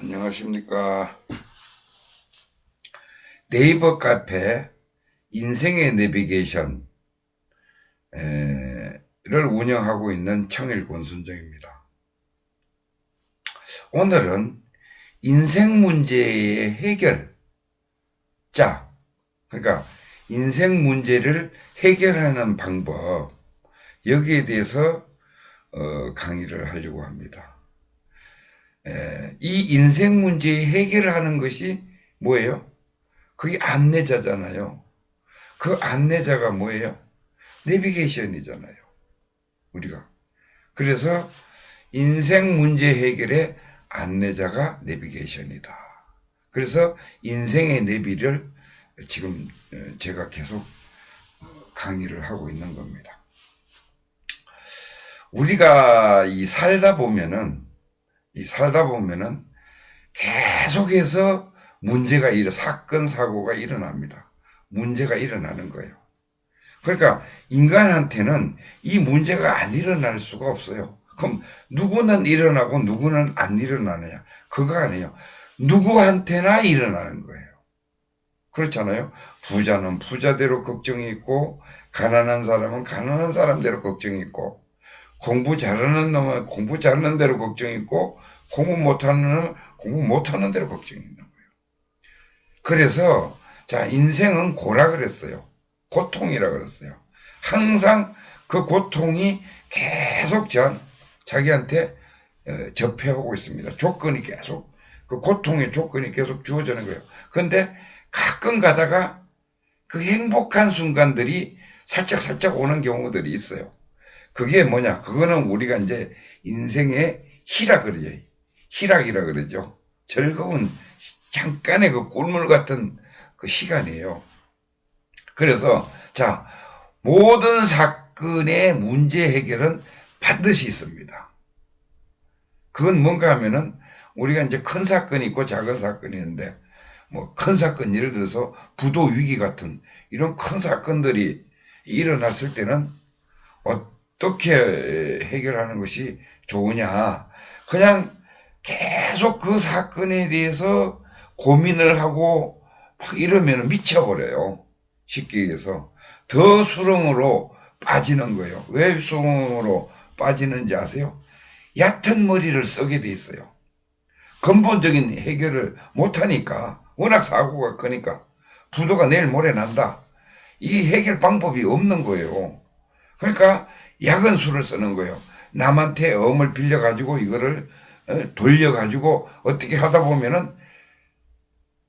안녕하십니까. 네이버 카페 인생의 내비게이션을 운영하고 있는 청일 권순정입니다. 오늘은 인생 문제의 해결자, 그러니까 인생 문제를 해결하는 방법, 여기에 대해서 강의를 하려고 합니다. 이 인생 문제 해결하는 것이 뭐예요? 그게 안내자잖아요. 그 안내자가 뭐예요? 내비게이션이잖아요. 우리가. 그래서 인생 문제 해결의 안내자가 내비게이션이다. 그래서 인생의 내비를 지금 제가 계속 강의를 하고 있는 겁니다. 우리가 살다 보면은 계속해서 문제가 사건, 사고가 일어납니다. 문제가 일어나는 거예요. 그러니까 인간한테는 이 문제가 안 일어날 수가 없어요. 그럼 누구는 일어나고 누구는 안 일어나느냐? 그거 아니에요. 누구한테나 일어나는 거예요. 그렇잖아요. 부자는 부자대로 걱정이 있고, 가난한 사람은 가난한 사람대로 걱정이 있고, 공부 잘하는 놈은 공부 잘하는 대로 걱정이 있고, 공부 못하는 놈은 공부 못하는 대로 걱정이 있는 거예요. 그래서 인생은 고라 그랬어요. 고통이라 그랬어요. 항상 그 고통이 계속 자기한테 접해오고 있습니다. 조건이 계속, 그 고통의 조건이 계속 주어지는 거예요. 그런데 가끔 가다가 그 행복한 순간들이 살짝 오는 경우들이 있어요. 그게 뭐냐? 그거는 우리가 이제 인생의 희락 그러죠. 희락이라 그러죠. 즐거운 잠깐의 그 꿀물 같은 그 시간이에요. 그래서 모든 사건의 문제 해결은 반드시 있습니다. 그건 뭔가 하면은 우리가 이제 큰 사건이 있고 작은 사건이 있는데, 뭐 큰 사건, 예를 들어서 부도 위기 같은 이런 큰 사건들이 일어났을 때는 어떻게 해결하는 것이 좋으냐? 그냥 계속 그 사건에 대해서 고민을 하고 막 이러면 미쳐버려요. 쉽게 얘기해서. 더 수렁으로 빠지는 거예요. 왜 수렁으로 빠지는지 아세요? 얕은 머리를 쓰게 돼 있어요. 근본적인 해결을 못하니까, 워낙 사고가 크니까, 부도가 내일 모레 난다. 이 해결 방법이 없는 거예요. 그러니까 약은 수를 쓰는 거예요. 남한테 엄을 빌려가지고 이거를 돌려가지고 어떻게 하다 보면은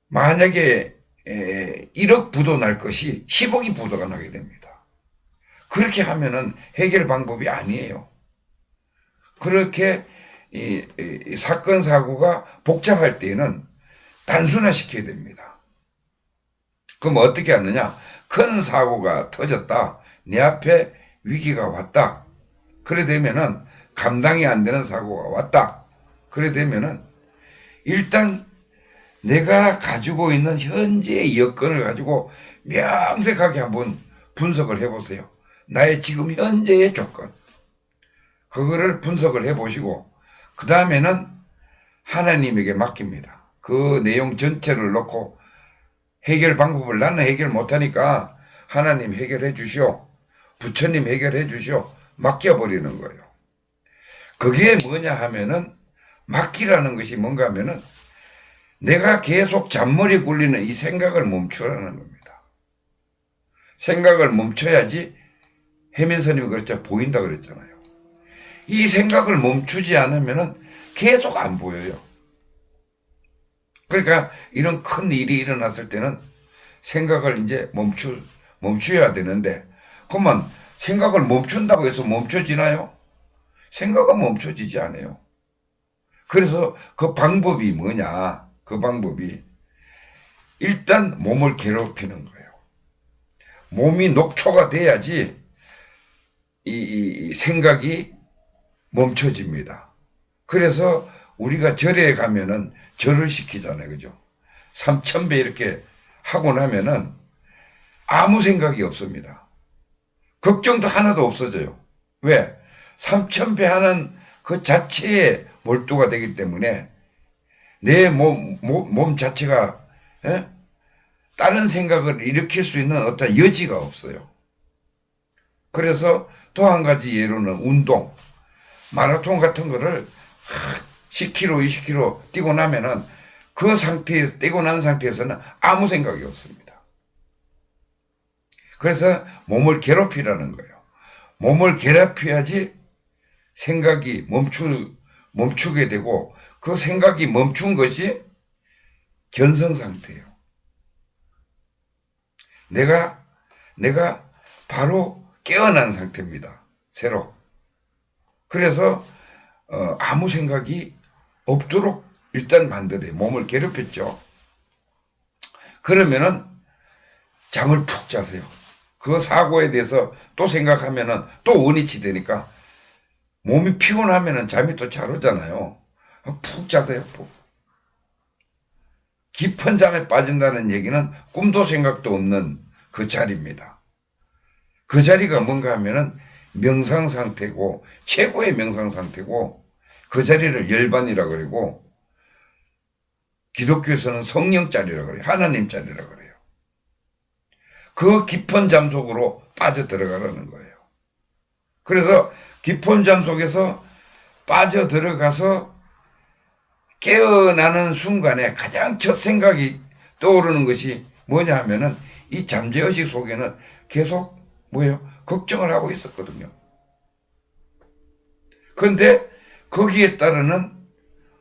만약에 1억 부도 날 것이 10억이 부도가 나게 됩니다. 그렇게 하면은 해결 방법이 아니에요. 그렇게 이 사건 사고가 복잡할 때는 단순화시켜야 됩니다. 그럼 어떻게 하느냐? 큰 사고가 터졌다. 내 앞에 위기가 왔다. 그래 되면은 감당이 안 되는 사고가 왔다. 그래 되면은 일단 내가 가지고 있는 현재의 여건을 가지고 명색하게 한번 분석을 해보세요. 나의 지금 현재의 조건. 그거를 분석을 해보시고 그 다음에는 하나님에게 맡깁니다. 그 내용 전체를 놓고 해결 방법을 나는 해결 못하니까 하나님 해결해 주시오. 부처님 해결해 주시오. 맡겨버리는 거예요. 그게 뭐냐 하면은 맡기라는 것이 뭔가 하면은 내가 계속 잔머리 굴리는 이 생각을 멈추라는 겁니다. 생각을 멈춰야지 해면스님이 그랬죠. 보인다 그랬잖아요. 이 생각을 멈추지 않으면은 계속 안 보여요. 그러니까 이런 큰 일이 일어났을 때는 생각을 이제 멈춰야 되는데, 그러면 생각을 멈춘다고 해서 멈춰지나요? 생각은 멈춰지지 않아요. 그래서 그 방법이 뭐냐? 그 방법이 일단 몸을 괴롭히는 거예요. 몸이 녹초가 돼야지 이 생각이 멈춰집니다. 그래서 우리가 절에 가면은 절을 시키잖아요. 그죠? 3000배 이렇게 하고 나면은 아무 생각이 없습니다. 걱정도 하나도 없어져요. 왜? 3000배 하는 그 자체에 몰두가 되기 때문에 내 몸 자체가 예? 다른 생각을 일으킬 수 있는 어떤 여지가 없어요. 그래서 또 한 가지 예로는 운동, 마라톤 같은 거를 10km, 20km 뛰고 나면은 그 상태에서, 뛰고 난 상태에서는 아무 생각이 없습니다. 그래서 몸을 괴롭히라는 거예요. 몸을 괴롭혀야지 생각이 멈추게 되고 그 생각이 멈춘 것이 견성 상태예요. 내가 바로 깨어난 상태입니다. 새로. 그래서 아무 생각이 없도록 일단 만들어요. 몸을 괴롭혔죠. 그러면은 잠을 푹 자세요. 그 사고에 대해서 또 생각하면은 또 원위치 되니까 몸이 피곤하면은 잠이 또 잘 오잖아요. 푹 자세요. 푹. 깊은 잠에 빠진다는 얘기는 꿈도 생각도 없는 그 자리입니다. 그 자리가 뭔가 하면은 명상 상태고 최고의 명상 상태고 그 자리를 열반이라 그러고 기독교에서는 성령 자리라 그래요. 하나님 자리라 그래요. 그 깊은 잠 속으로 빠져 들어가라는 거예요. 그래서 깊은 잠 속에서 빠져 들어가서 깨어나는 순간에 가장 첫 생각이 떠오르는 것이 뭐냐 하면은 이 잠재의식 속에는 계속 걱정을 하고 있었거든요. 그런데 거기에 따르는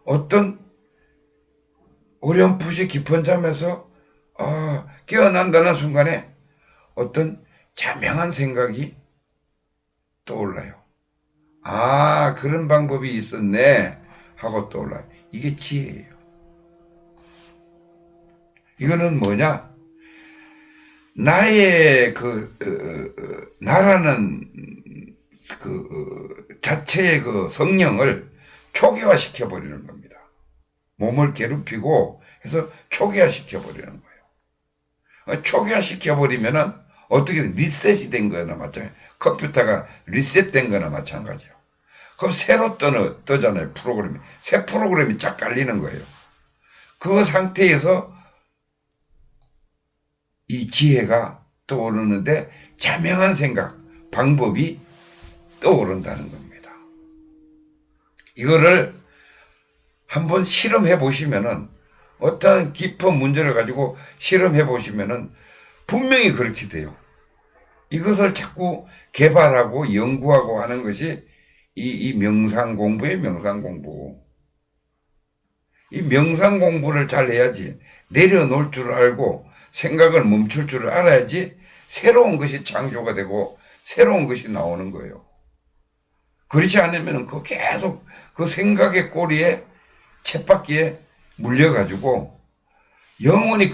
어떤 어렴풋이 깊은 잠에서 깨어난다는 순간에 어떤 자명한 생각이 떠올라요. 그런 방법이 있었네 하고 떠올라요. 이게 지혜예요. 이거는 뭐냐? 나의 나라는 자체의 그 성령을 초기화시켜 버리는 겁니다. 몸을 괴롭히고 해서 초기화시켜 버리는 거예요. 초기화시켜 버리면은 어떻게 리셋이 된 거나 마찬가지예요. 컴퓨터가 리셋된 거나 마찬가지예요. 그럼 새로 뜨잖아요. 프로그램이. 새 프로그램이 쫙 깔리는 거예요. 그 상태에서 이 지혜가 떠오르는데 자명한 생각, 방법이 떠오른다는 겁니다. 이거를 한번 실험해 보시면은 어떤 깊은 문제를 가지고 실험해 보시면은 분명히 그렇게 돼요. 이것을 자꾸 개발하고 연구하고 하는 것이 이 명상 공부예요, 명상 공부. 이 명상 공부를 잘 해야지 내려놓을 줄 알고 생각을 멈출 줄 알아야지 새로운 것이 창조가 되고 새로운 것이 나오는 거예요. 그렇지 않으면 계속 그 생각의 꼬리에 쳇바퀴에 물려가지고 영원히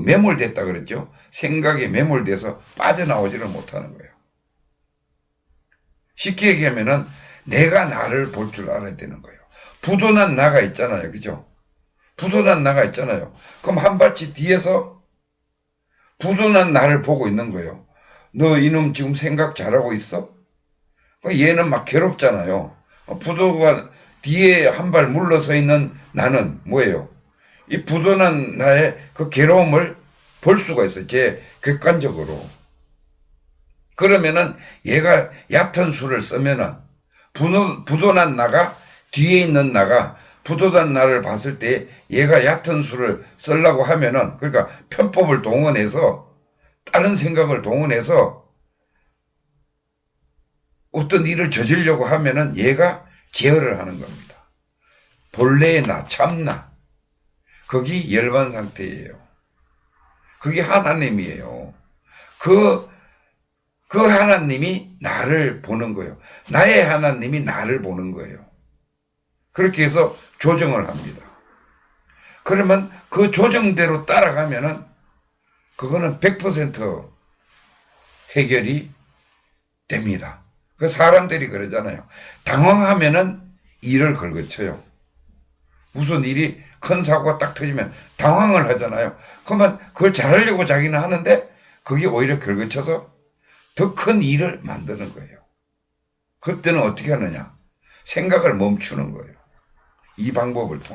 매몰됐다 그랬죠. 생각에 매몰돼서 빠져나오지를 못하는 거예요. 쉽게 얘기하면은 내가 나를 볼 줄 알아야 되는 거예요. 부도난 나가 있잖아요. 그죠? 부도난 나가 있잖아요. 그럼 한 발치 뒤에서 부도난 나를 보고 있는 거예요. 너 이놈 지금 생각 잘하고 있어? 얘는 막 괴롭잖아요. 부도가 뒤에 한 발 물러서 있는 나는 뭐예요? 이 부도난 나의 그 괴로움을 볼 수가 있어요. 제 객관적으로. 그러면은 얘가 얕은 수를 쓰면은 부도난 나가 뒤에 있는 나가 부도난 나를 봤을 때 얘가 얕은 수를 쓰려고 하면은 그러니까 편법을 동원해서 다른 생각을 동원해서 어떤 일을 저지르려고 하면은 얘가 제어를 하는 겁니다. 본래의 나, 참나. 거기 열반 상태예요. 그게 하나님이에요. 그 하나님이 나를 보는 거예요. 나의 하나님이 나를 보는 거예요. 그렇게 해서 조정을 합니다. 그러면 그 조정대로 따라가면은 그거는 100% 해결이 됩니다. 그 사람들이 그러잖아요. 당황하면은 일을 걸거쳐요. 무슨 일이 큰 사고가 딱 터지면 당황을 하잖아요. 그러면 그걸 잘하려고 자기는 하는데 그게 오히려 걸거쳐서 더 큰 일을 만드는 거예요. 그때는 어떻게 하느냐? 생각을 멈추는 거예요. 이 방법을 통해.